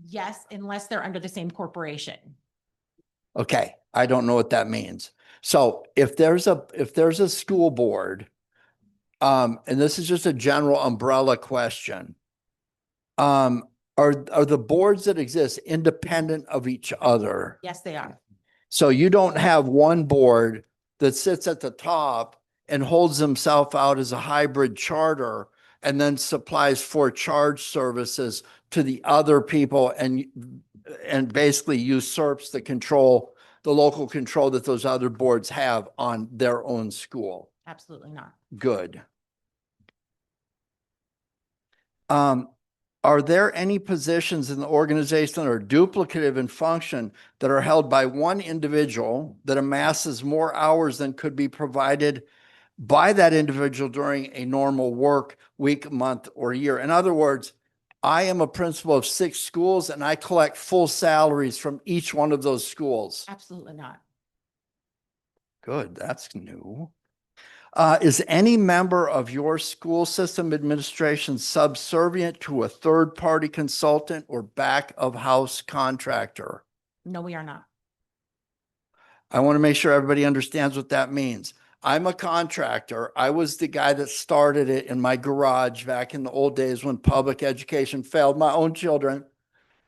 Yes, unless they're under the same corporation. Okay, I don't know what that means. So if there's a school board, and this is just a general umbrella question, are the boards that exist independent of each other? Yes, they are. So you don't have one board that sits at the top and holds himself out as a hybrid charter and then supplies for charge services to the other people and basically usurps the local control that those other boards have on their own school. Absolutely not. Good. Are there any positions in the organization that are duplicative in function that are held by one individual that amasses more hours than could be provided by that individual during a normal work week, month, or year? In other words, I am a principal of 6 schools and I collect full salaries from each one of those schools. Absolutely not. Good, that's new. Is any member of your school system administration subservient to a third-party consultant or back-of-house contractor? No, we are not. I want to make sure everybody understands what that means. I'm a contractor. I was the guy that started it in my garage back in the old days when public education failed my own children.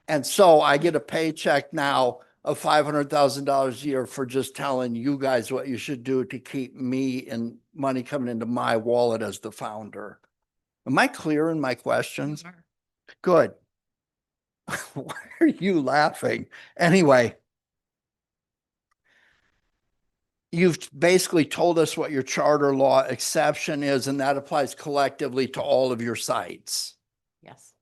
And so I get a paycheck now of $500,000 a year for just telling you guys what you should do to keep me and money coming into my wallet as the founder. Am I clear in my questions? Good. Why are you laughing? Anyway, you've basically told us what your charter law exception is, and that applies collectively to all of your sites. Yes.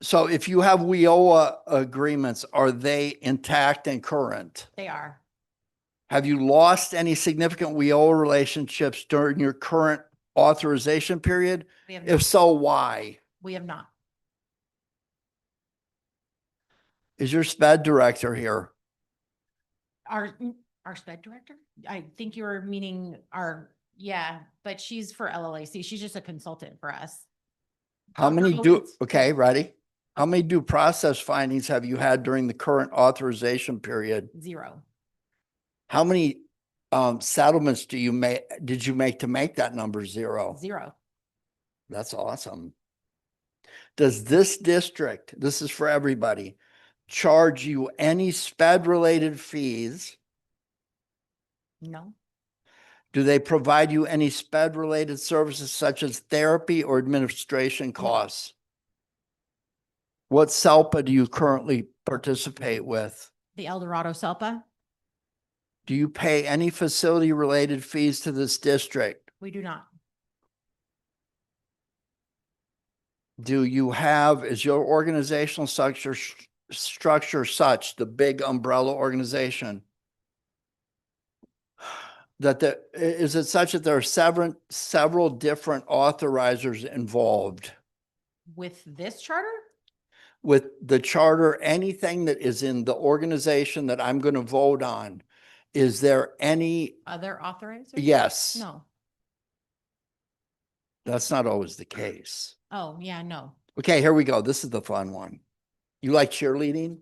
So if you have WIOA agreements, are they intact and current? They are. Have you lost any significant WIOA relationships during your current authorization period? We have If not. so, why? We have not. Is your SPED director here? Our Our sped director? I think you were meaning yeah, but she's for LLAC. She's just a consultant for us. How many do, It's- okay, ready? How many due process findings have you had during the current authorization period? 0. How many settlements did you make to make that number 0? 0. That's awesome. Does this district, this is for everybody, charge you any sped related fees? No. Do they provide you any sped related services such as therapy or administration costs? What SELPA do you currently participate with? The El Dorado SELPA? Do you pay any facility related fees to this district? We do not. Do you have, is your organizational structure such, the big umbrella organization, that is it such that there are several different authorizers involved? With this charter? With the charter, anything that is in the organization that I'm going to vote on, is there any? Other authorizers? Yes. No. That's not always the case. Oh, yeah, no. Okay, here we go. This is the fun one. You like cheerleading?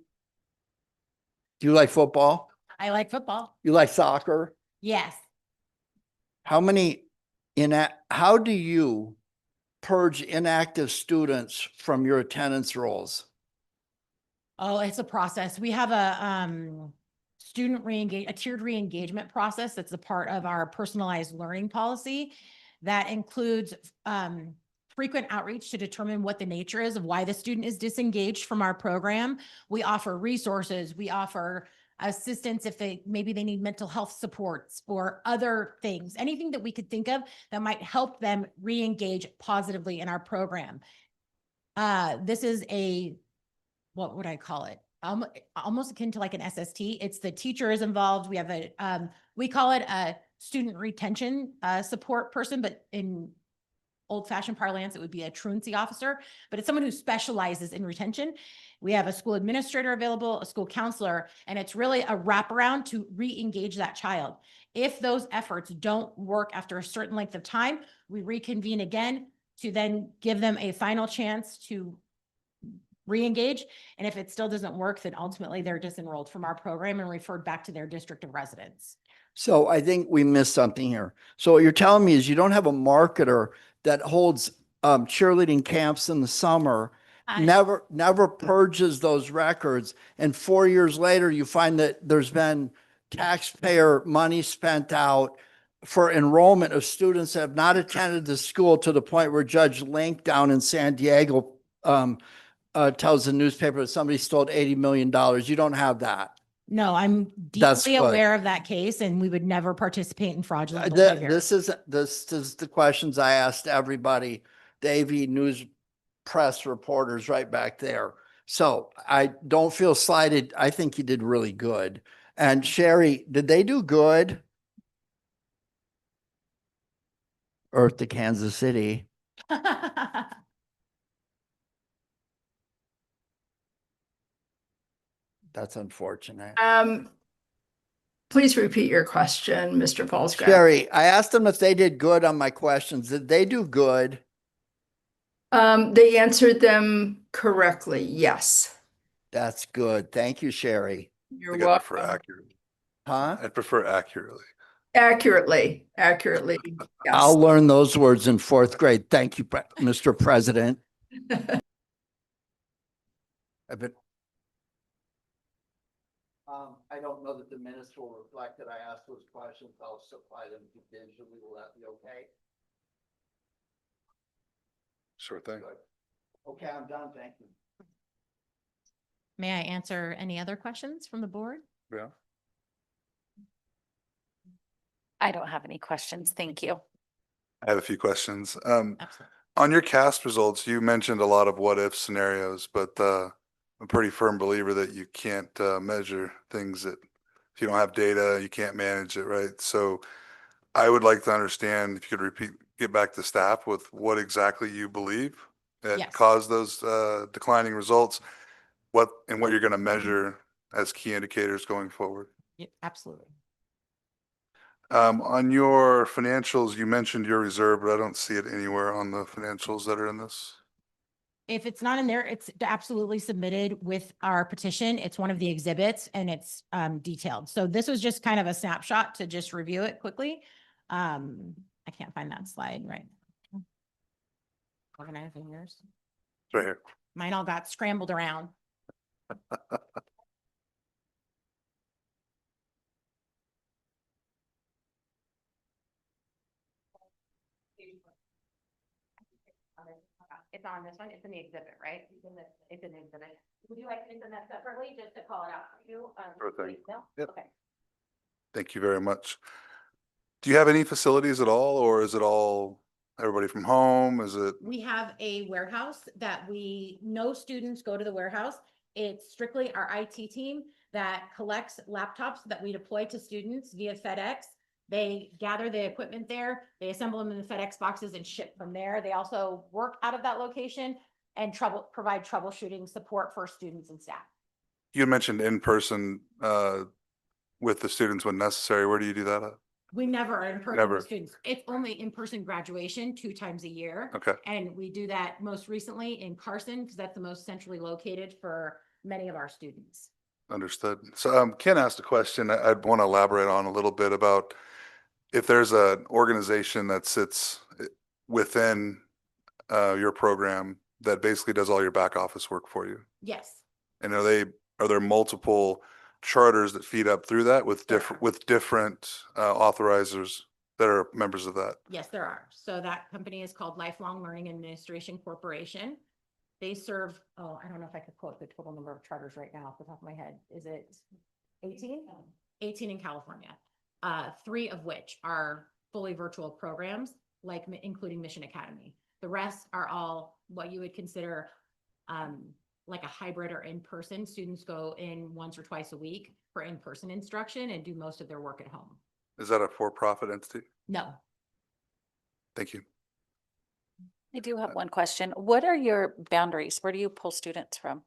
Do you like football? I like football. You like soccer? Yes. How do you purge inactive students from your attendance rolls? Oh, it's a process. We have a tiered re-engagement process that's a part of our personalized learning policy that includes frequent outreach to determine what the nature is of why the student is disengaged from our program. We offer resources. We offer assistance if maybe they need mental health supports or other things, anything that we could think of that might help them re-engage positively in our program. This is what would I call it? Almost akin to like an SST. It's the teacher is involved. We have we call it a student retention support person, but in old fashioned parlance, it would be a truancy officer, but it's someone who specializes in retention. We have a school administrator available, a school counselor, and it's really a wraparound to re-engage that child. If those efforts don't work after a certain length of time, we reconvene again to then give them a final chance to re-engage. And if it still doesn't work, then ultimately they're disenrolled from our program and referred back to their district of residence. So I think we missed something here. So what you're telling me is you don't have a marketer that holds cheerleading camps in the summer, never purges those records. And 4 years later, you find that there's been taxpayer money spent out for enrollment of students that have not attended the school to the point where Judge Link down in San Diego tells the newspaper that somebody stole $80 million. You don't have that. No, I'm That's deeply good. aware of that case and we would never participate in fraudulent behavior. This is the questions I asked everybody, the AV News press reporters right back there. So I don't feel slighted. I think you did really good. And Sherry, did they do good? Or to Kansas City? That's unfortunate. Please repeat your question, Mr. Paulsgraf. Sherry, I asked them if they did good on my questions. Did they do good? They answered them correctly. Yes. That's good. Thank you, Sherry. You're I think I prefer welcome. accurately. Huh? I prefer accurately. Accurately. Yes. I'll learn those words in 4th grade. Thank you, Mr. President. I don't know that the minutes will reflect that I asked those questions. I'll supply them digitally. Will that be okay? Sure thing. Okay, I'm done. Thank you. May I answer any other questions from the board? Yeah. I don't have any questions. Thank you. I have a few questions. Absolutely. On your cast results, you mentioned a lot of what if scenarios, but I'm a pretty firm believer that you can't measure things that if you don't have data, you can't manage it, right? So I would like to understand if you could get back to staff with what exactly you believe that Yes. caused those declining results, what you're going to measure as key indicators going forward. Yeah, absolutely. On your financials, you mentioned your reserve, but I don't see it anywhere on the financials that are in this. If it's not in there, it's absolutely submitted with our petition. It's one of the exhibits and it's detailed. So this was just kind of a snapshot to just review it quickly. I can't find that slide right. Organizing yours. It's right here. Mine all got scrambled around. It's on this one. It's in the exhibit, right? It's in the exhibit. Would you like me to send that separately just to call it out for you? Sure thing. No? Yep. Okay. Thank you very much. Do you have any facilities at all, or is it all everybody from home? Is it? We have a warehouse that no students go to the warehouse. It's strictly our IT team that collects laptops that we deploy to students via FedEx. They gather the equipment there, they assemble them in the FedEx boxes and ship from there. They also work out of that location and provide troubleshooting support for students and staff. You mentioned in person with the students when necessary. Where do you do that at? We never are in person Never. with students. It's only in-person graduation 2 times a year. Okay. And we do that most recently in Carson because that's the most centrally located for many of our students. Understood. So Ken asked a question I'd want to elaborate on a little bit about if there's an organization that sits within your program that basically does all your back office work for you. Yes. And are there multiple charters that feed up through that with There different authorizers that are members of that? Yes, there are. So that company is called Lifelong Learning Administration Corporation. They serve, I don't know if I could quote the total number of charters right now off the top of my head. Is it 18? 18 in California. 3 of which are fully virtual programs, including Mission Academy. The rest are all what you would consider like a hybrid or in-person. Students go in once or twice a week for in-person instruction and do most of their work at home. Is that a for-profit entity? No. Thank you. I do have one question. What are your boundaries? Where do you pull students from?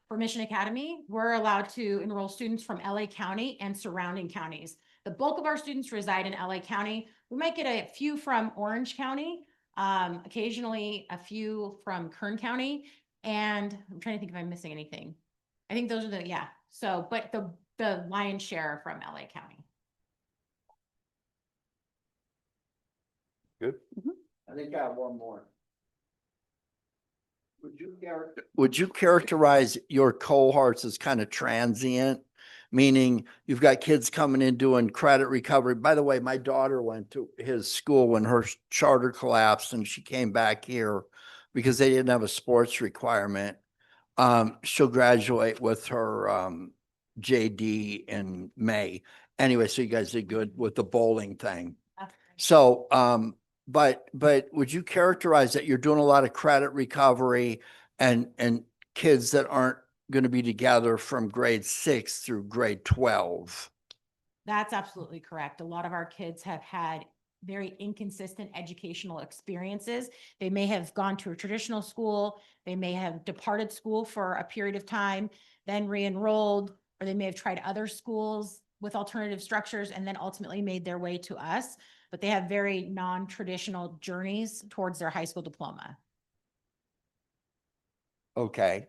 For Mission Academy, we're allowed to enroll students from LA County and surrounding counties. The bulk of our students reside in LA County. We might get a few from Orange County, occasionally a few from Kern County. And I'm trying to think if I'm missing anything. I think those are yeah. So, but the lion's share are from LA County. Good. I think I have one more. Would you characterize your cohorts as kind of transient? Meaning you've got kids coming in doing credit recovery. By the way, my daughter went to his school when her charter collapsed and she came back here because they didn't have a sports requirement. She'll graduate with her JD in May. Anyway, so you guys did good with the bowling thing. So, but would you characterize that you're doing a lot of credit recovery and kids that aren't going to be together from grade 6 through grade 12? That's absolutely correct. A lot of our kids have had very inconsistent educational experiences. They may have gone to a traditional school, they may have departed school for a period of time, then re-enrolled, or they may have tried other schools with alternative structures and then ultimately made their way to us. But they have very non-traditional journeys towards their high school diploma. Okay.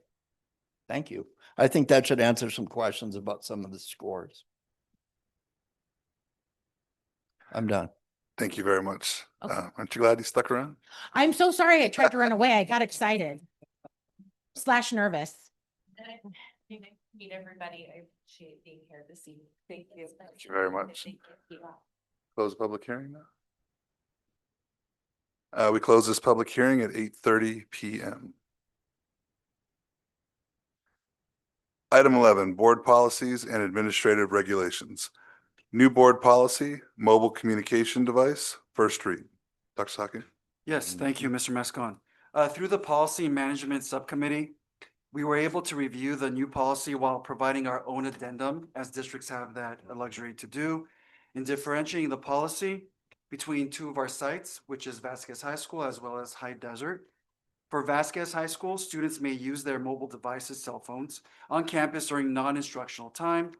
Thank you. I think that should answer some questions about some of the scores. I'm done. Thank you very much. Okay. Aren't you glad you stuck around? I'm so sorry. I tried to run away. I got excited / nervous. Meet everybody. I appreciate being here this evening. Thank you. Thank you very much. Close the public hearing now. We close this public hearing at 8:30 p.m. Item 11, board policies and administrative regulations. New board policy, mobile communication device, first read. Dr. Saki? Yes, thank you, Mr. Mescon. Through the Policy Management Subcommittee, we were able to review the new policy while providing our own addendum, as districts have that luxury to do, in differentiating the policy between 2 of our sites, which is Vasquez High School as well as High Desert. For Vasquez High School, students may use their mobile devices, cell phones, on campus during non-instructional time.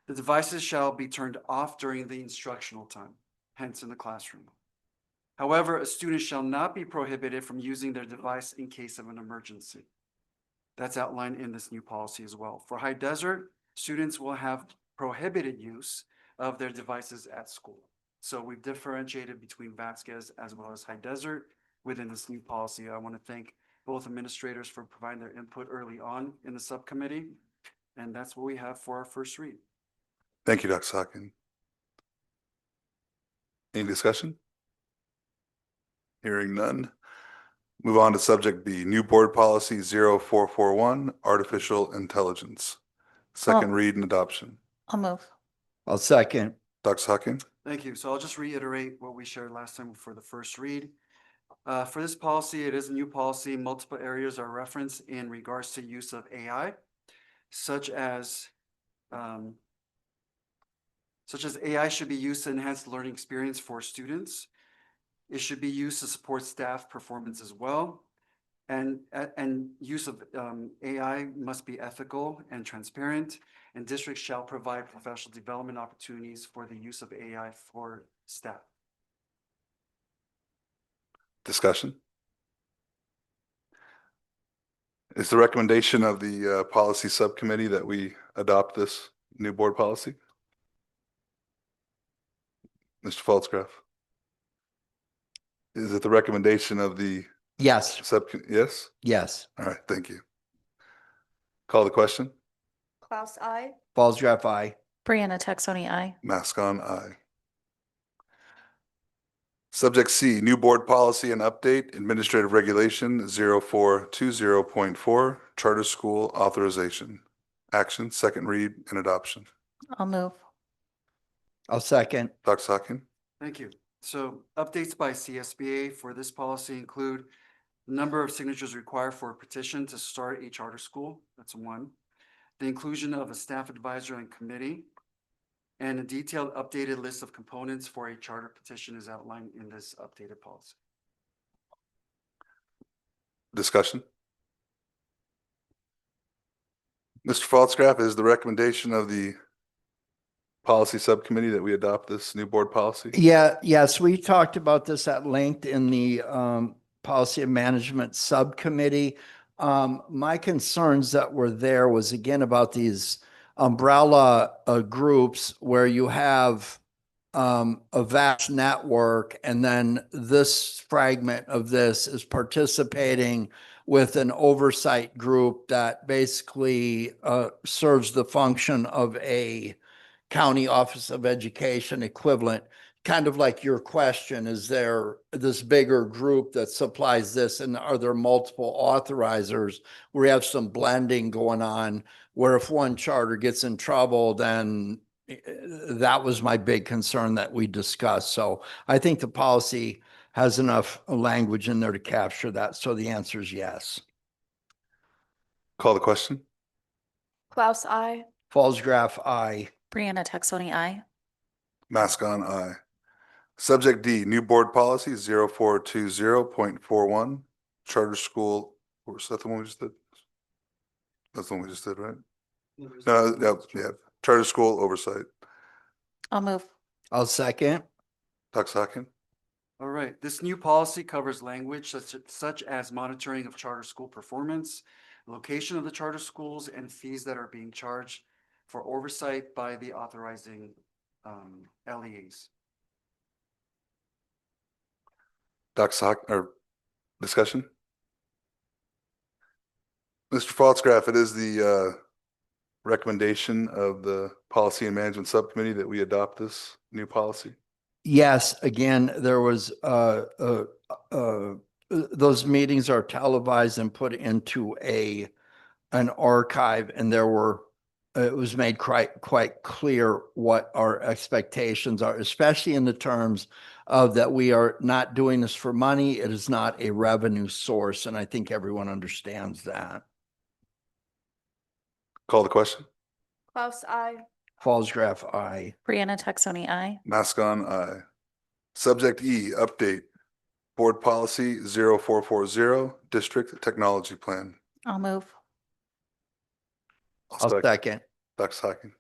The devices shall be turned off during the instructional time, hence in the classroom. However, a student shall not be prohibited from using their device in case of an emergency. That's outlined in this new policy as well. For High Desert, students will have prohibited use of their devices at school. So we've differentiated between Vasquez as well as High Desert within this new policy. I want to thank both administrators for providing their input early on in the subcommittee. And that's what we have for our first read. Thank you, Dr. Hockin. Any discussion? Hearing none. Move on to subject B, new board policy 0441, artificial intelligence. Second read and adoption. I'll move. I'll second. Dr. Hockin. Thank you. So I'll just reiterate what we shared last time for the first read. For this policy, it is a new policy. Multiple areas are referenced in regards to use of AI, such as AI should be used to enhance the learning experience for students. It should be used to support staff performance as well. And use of AI must be ethical and transparent, and districts shall provide professional development opportunities for the use of AI for staff. Discussion. Is the recommendation of the policy subcommittee that we adopt this new board policy? Mr. Pfaltzgraf? Is it the recommendation of the Yes. Yes? Yes. All right, thank you. Call the question. Klaus, I. Pfaltzgraf, aye. Brianna Texoni, aye. Mask on, aye. Subject C, new board policy and update, administrative regulation 0420.4, charter school authorization. Action, second read and adoption. I'll move. I'll second. Dr. Hockin. Thank you. So updates by CSBA for this policy include the number of signatures required for a petition to start a charter school. That's one. The inclusion of a staff advisor and committee, and a detailed updated list of components for a charter petition is outlined in this updated policy. Discussion. Mr. Pfaltzgraf, is the recommendation of the policy subcommittee that we adopt this new board policy? Yes, we talked about this at length in the policy and management subcommittee. My concerns that were there was again about these umbrella groups where you have a vast network, and then this fragment of this is participating with an oversight group that basically serves the function of a county office of education equivalent. Kind of like your question, is there this bigger group that supplies this, and are there multiple authorizers? We have some blending going on where if one charter gets in trouble, then that was my big concern that we discussed. So I think the policy has enough language in there to capture that. So the answer is yes. Call the question. Klaus, I. Pfaltzgraf, aye. Brianna Texoni, aye. Mask on, aye. Subject D, new board policy 0420.41, charter school. Was that the one we just did? That's the one we just did, right? No, yeah, charter school oversight. I'll move. I'll second. Dr. Hockin. All right, this new policy covers language such as monitoring of charter school performance, location of the charter schools, and fees that are being charged for oversight by the authorizing LEAs. Dr. Hockin, or discussion? Mr. Pfaltzgraf, it is the recommendation of the policy and management subcommittee that we adopt this new policy. Yes, again, there was those meetings are televised and put into an archive, and there were it was made quite clear what our expectations are, especially in the terms of that we are not doing this for money. It is not a revenue source, and I think everyone understands that. Call the question. Klaus, I. Pfaltzgraf, aye. Brianna Texoni, aye. Mask on, aye. Subject E, update. Board policy 0440, district technology plan. I'll move. I'll second. Dr. Hockin.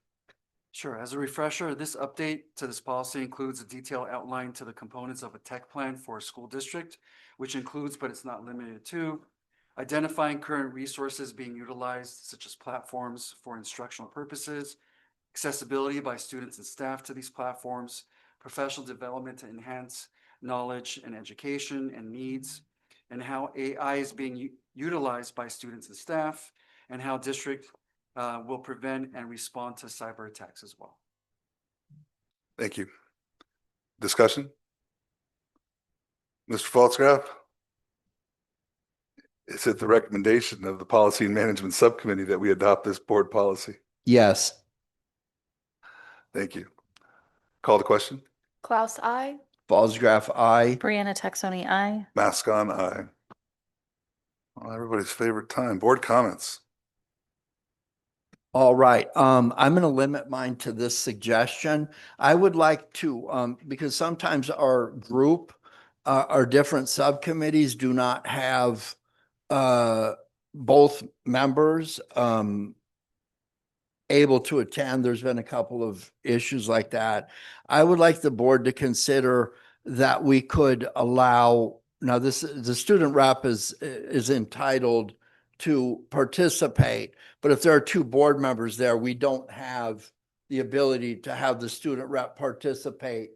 Sure. As a refresher, this update to this policy includes a detailed outline to the components of a tech plan for a school district, which includes, but it's not limited to, identifying current resources being utilized, such as platforms for instructional purposes, accessibility by students and staff to these platforms, professional development to enhance knowledge and education and needs, and how AI is being utilized by students and staff, and how district will prevent and respond to cyber attacks as well. Thank you. Discussion? Mr. Faltzgraf? Is it the recommendation of the Policy and Management Subcommittee that we adopt this board policy? Yes. Thank you. Call the question. Klaus, I. Falls-Graf, aye. Brianna Texoni, aye. Mask on, aye. Well, everybody's favorite time. Board comments. All right, I'm gonna limit mine to this suggestion. I would like to, because sometimes our group, our different subcommittees do not have both members able to attend. There's been a couple of issues like that. I would like the board to consider that we could allow, now this, the student rep is entitled to participate, but if there are two board members there, we don't have the ability to have the student rep participate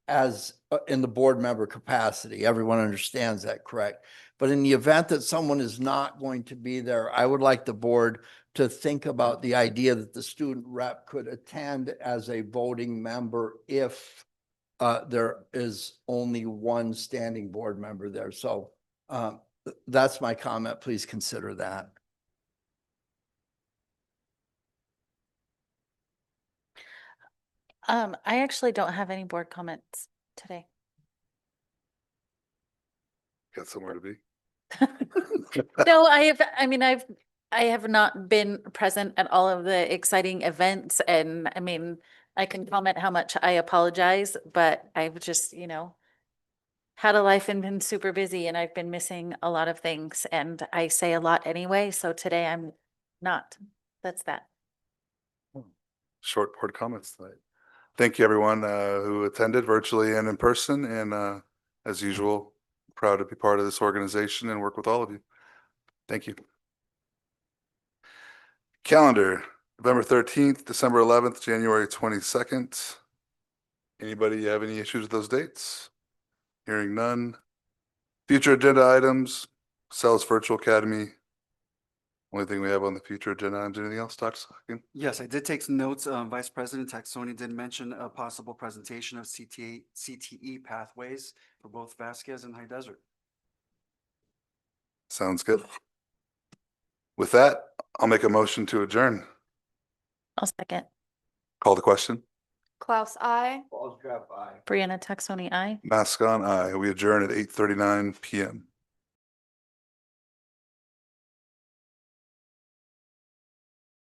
as in the board member capacity. Everyone understands that, correct? But in the event that someone is not going to be there, I would like the board to think about the idea that the student rep could attend as a voting member if there is only one standing board member there. So that's my comment. Please consider that. I actually don't have any board comments today. Got somewhere to be. No, I have not been present at all of the exciting events, and I mean, I can comment how much I apologize, but I've just, had a life and been super busy, and I've been missing a lot of things, and I say a lot anyway, so today I'm not. That's that. Short board comments tonight. Thank you, everyone who attended virtually and in person. And as usual, proud to be part of this organization and work with all of you. Thank you. Calendar, November 13th, December 11th, January 22nd. Anybody have any issues with those dates? Hearing none. Future agenda items, Sells Virtual Academy. Only thing we have on the future agenda items. Anything else, Dr. Sakin? Yes, I did take some notes. Vice President Taxoni did mention a possible presentation of CTE pathways for both Vasquez and High Desert. Sounds good. With that, I'll make a motion to adjourn. I'll second. Call the question. Klaus, I. Falls-Graf, aye. Brianna Texoni, aye. Mask on, aye. We adjourn at 8:39 p.m.